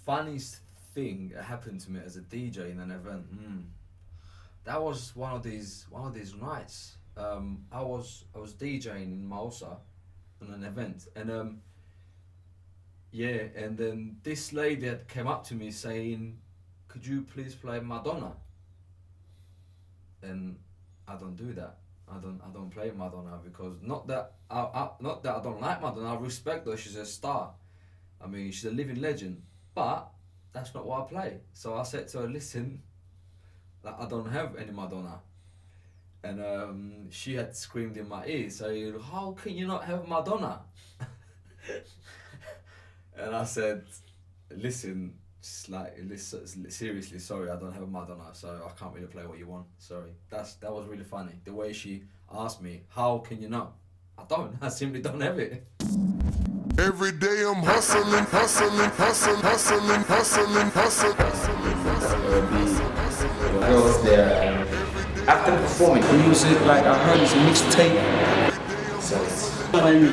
funniest thing that happened to me as a DJ in an event. That was one of these nights. I was DJing in Mausa on an event, and yeah, and then this lady had came up to me saying, "Could you please play Madonna?" And I don't do that. I don't play Madonna because not that I don't like Madonna. I respect her. She's a star. I mean, she's a living legend. But that's not what I play. So I said to her, "Listen, like, I don't have any Madonna." And she had screamed in my ear, saying, "How can you not have Madonna?" And I said, "Listen, seriously, sorry, I don't have Madonna, so I can't really play what you want. Sorry." That was really funny. The way she asked me, "How can you not?" I don't. I simply don't have it. Every day I'm hustling, hustling, hustling, hustling, hustling, hustling, hustling. The girls there, and after performing the music, like I heard it's a mixtape. So it's Every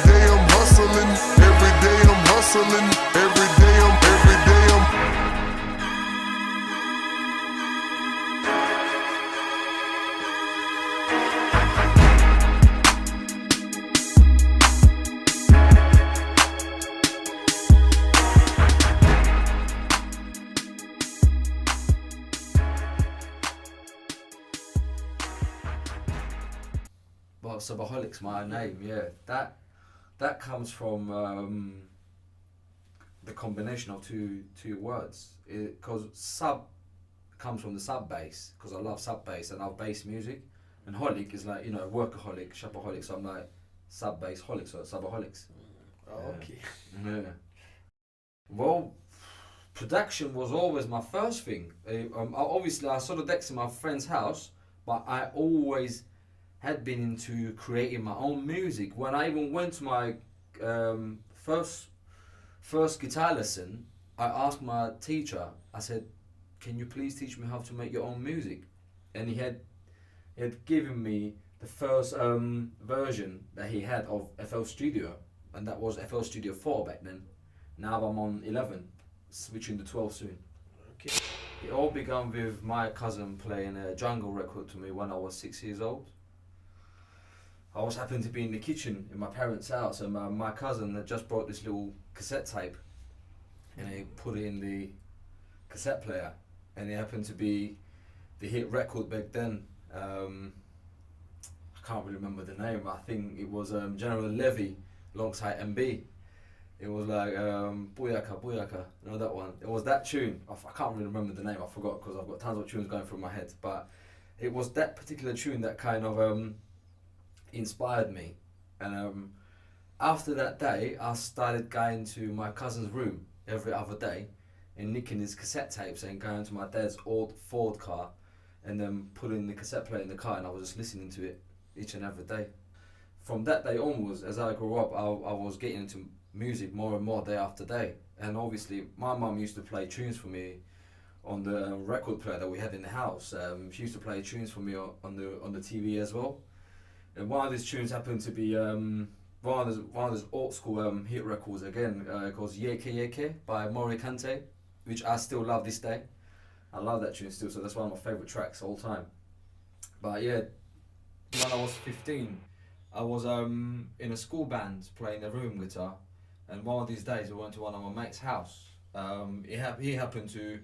day I'm hustling, every day I'm hustling, every day I'm. Well, Subaholic's my name, yeah. That comes from the combination of two words. Because sub comes from the sub bass, because I love sub bass and I love bass music. And holic is like, workaholic, shopaholic, so I'm like sub bass holic, so Subaholics. Oh, okay. Yeah. Well, production was always my first thing. Obviously, I saw the decks in my friend's house, but I always had been into creating my own music. When I even went to my first guitar lesson, I asked my teacher, I said, "Can you please teach me how to make your own music?" And he had given me the first version that he had of FL Studio, and that was FL Studio 4 back then. Now I'm on 11, switching to 12 soon. Okay. It all began with my cousin playing a jungle record to me when I was 6 years old. I was happened to be in the kitchen in my parents' house, and my cousin had just brought this little cassette tape, and he put it in the cassette player, and it happened to be the hit record back then. I can't really remember the name. I think it was General Levy alongside MB. It was like Booyaka Booyaka, you know that one. It was that tune. I can't really remember the name. I forgot because I've got tons of tunes going through my head. But it was that particular tune that kind of inspired me. And after that day, I started going to my cousin's room every other day and nicking his cassette tapes and going to my dad's old Ford car and then putting the cassette player in the car, and I was just listening to it each and every day. From that day onwards, as I grew up, I was getting into music more and more day after day. And obviously, my mum used to play tunes for me on the record player that we had in the house. She used to play tunes for me on the TV as well. And one of these tunes happened to be one of those old school hit records again, called Yeke Yeke by Mori Kante, which I still love this day. I love that tune still, so that's one of my favourite tracks all time. But yeah, when I was 15, I was in a school band playing the rhythm guitar, and one of these days we went to one of my mate's house. He happened to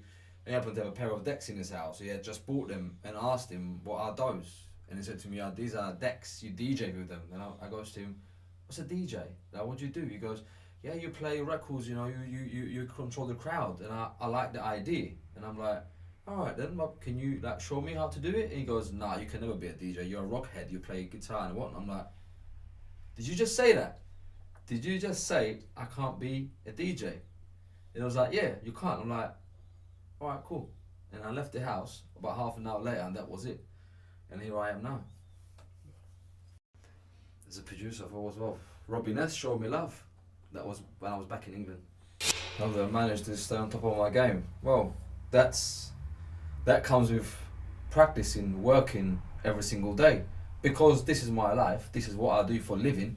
have a pair of decks in his house. He had just bought them, and I asked him, "What are those?" And he said to me, "These are decks, you DJ with them." And I goes to him, "What's a DJ? Like, what do you do?" He goes, "Yeah, you play records, you control the crowd." And I like the idea. And I'm like, "All right then, can you like show me how to do it?" And he goes, "Nah, you can never be a DJ. You're a rockhead. You play guitar and what?" And I'm like, "Did you just say that? Did you just say I can't be a DJ?" And I was like, "Yeah, you can't." I'm like, "All right, cool." And I left the house about half an hour later, and that was it. And here I am now. As a producer for as well. Robbie Ness showed me love. That was when I was back in England. How did I manage to stay on top of my game? Well, that comes with practicing, working every single day. Because this is my life, this is what I do for a living.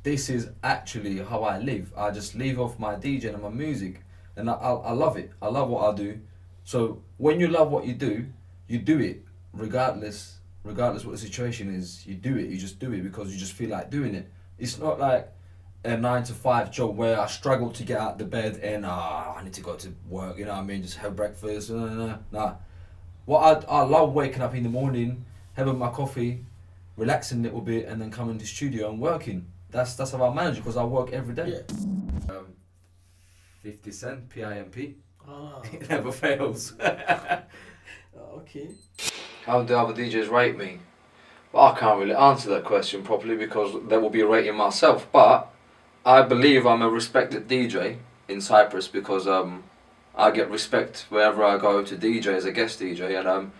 This is actually how I live. I just live off my DJ and my music. and I love it. I love what I do. So when you love what you do it regardless what the situation is. You do it. You just do it because you just feel like doing it. It's not like a 9 to 5 job where I struggle to get out of the bed and I need to go to work. You know what I mean? Just have breakfast. Nah. What I love waking up in the morning, having my coffee, relaxing a little bit, and then coming to the studio and working. That's how I manage it because I work every day. Yeah. 50 Cent, PIMP. Ah. It never fails. Okay. How do other DJs rate me? Well, I can't really answer that question properly because that will be rating myself. But I believe I'm a respected DJ in Cyprus because I get respect wherever I go to DJ as a guest DJ, and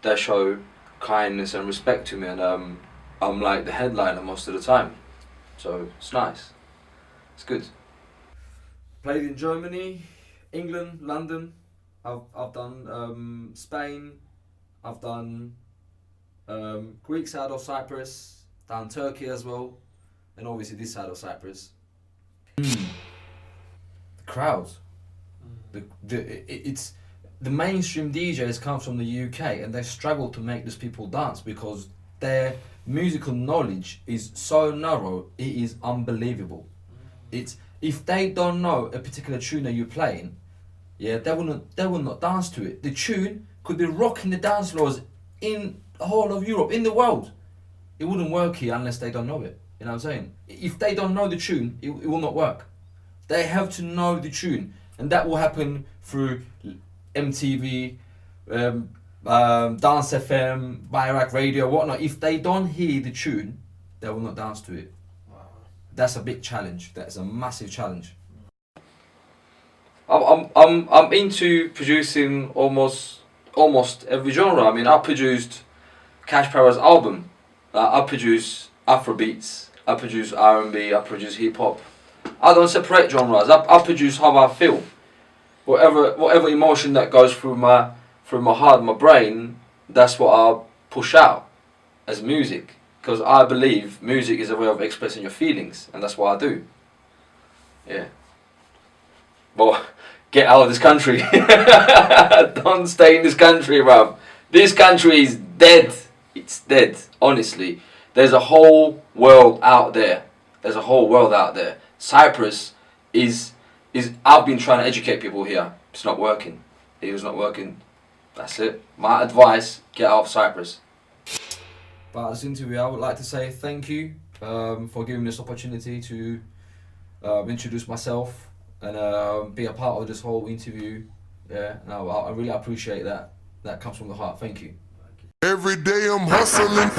they show kindness and respect to me, and I'm like the headliner most of the time, so it's nice. It's good. Played in Germany, England, London. I've done Spain. I've done Greek side of Cyprus. Done Turkey as well, and obviously this side of Cyprus. The crowds. It's the mainstream DJs come from the UK and they struggle to make these people dance because their musical knowledge is so narrow. It is unbelievable. It's if they don't know a particular tune that you're playing, yeah, they will not dance to it. The tune could be rocking the dance floors in the whole of Europe, in the world. It wouldn't work here unless they don't know it. You know what I'm saying? If they don't know the tune, it will not work. They have to know the tune. And that will happen through MTV, Dance FM, Bayrak Radio, whatnot. If they don't hear the tune, they will not dance to it. Wow. That's a big challenge. That is a massive challenge. I'm into producing almost every genre. I mean, I produced Cash Power's album. I produce Afrobeats. I produce R&B. I produce hip hop. I don't separate genres. I produce how I feel. Whatever emotion that goes through my heart, my brain, that's what I push out as music. Because I believe music is a way of expressing your feelings, and that's what I do. Yeah. But get out of this country. Don't stay in this country, bruv. This country is dead. It's dead. Honestly, there's a whole world out there. Cyprus is I've been trying to educate people here. It's not working. It was not working. That's it. My advice, get out of Cyprus. But as interview, I would like to say thank you for giving me this opportunity to introduce myself and be a part of this whole interview. Yeah, no, I really appreciate that. That comes from the heart. Thank you. Every day I'm hustling.